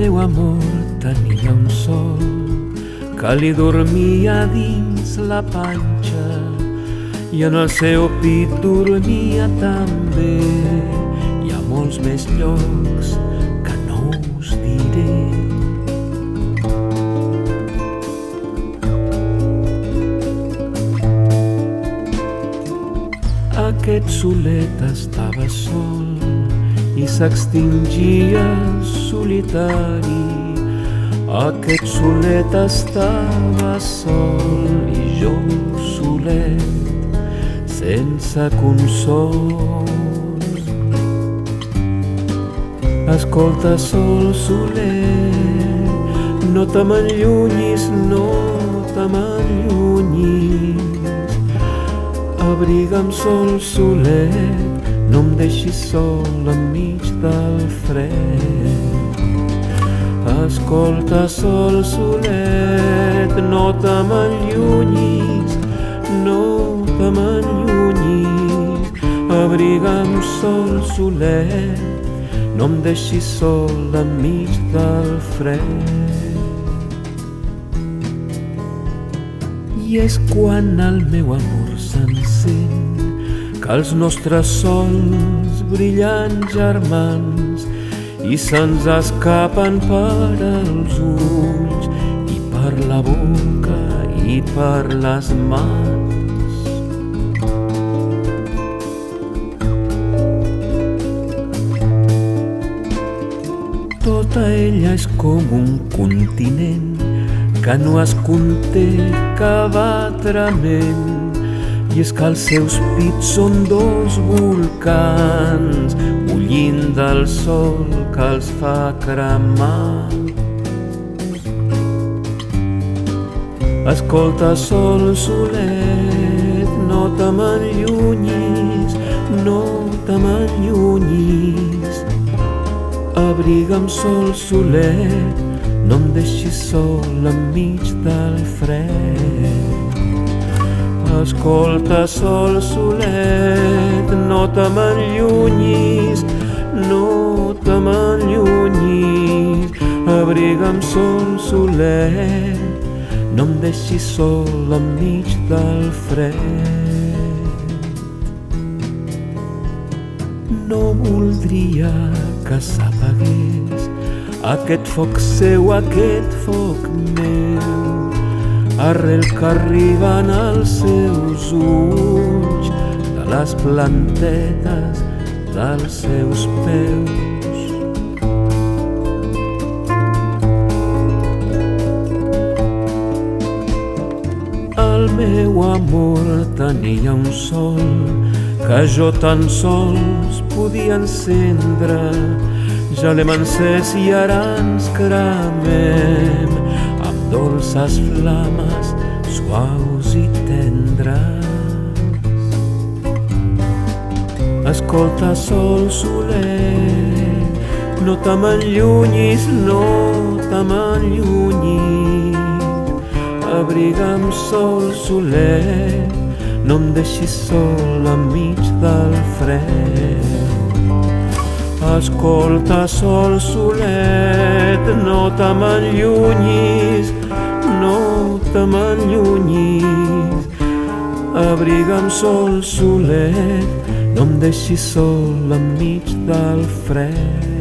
meu amor tenia un sol que li dormia dins la panxa i en el seu pit dormia també. Hi ha molts més llocs que no us diré. Aquest solet estava sol i s'extingia solitari. Aquest solet estava sol i jo solet, sense consol. Escolta, sol solet, no te m'enllunyis, no te m'enllunyis. Abriga'm, sol solet, no em deixis sol enmig del fred. Escolta, sol solet, no te m'enllunyis, no te m'enllunyis. Abriga'm, sol solet, no em deixis sol enmig del fred. I és quan el meu amor s'encén que els nostres sols brillant germans i se'ns escapen per als ulls i per la boca i per les mans. Tota ella és com un continent que no es conté cap atrament. I és que els seus pits són dos volcans bullint del sol que els fa cremar. Escolta, sol solet, no te m'enllunyis, no te m'enllunyis. Abriga'm, sol solet, no em deixis sol enmig del fred. Escolta, sol solet, no te m'enllunyis, no te m'enllunyis. Abriga'm, sol solet, no em deixis sol enmig del fred. No voldria que s'apagués aquest foc seu, aquest foc meu, arrel que arriben als seus ulls de les plantetes dels seus peus. El meu amor tenia un sol que jo tan sols podia encendre. Ja l'hem encès i ara ens cremem amb dolces flames suaus i tendres. Escolta, sol solet, no te m'enllunyis, no te m'enllunyis. Abriga'm, sol solet, no em deixis sol enmig del fred. Escolta, sol solet, no te m'enllunyis, no te m'enllunyis. Abriga'm, sol solet, no em deixis sol enmig del fred.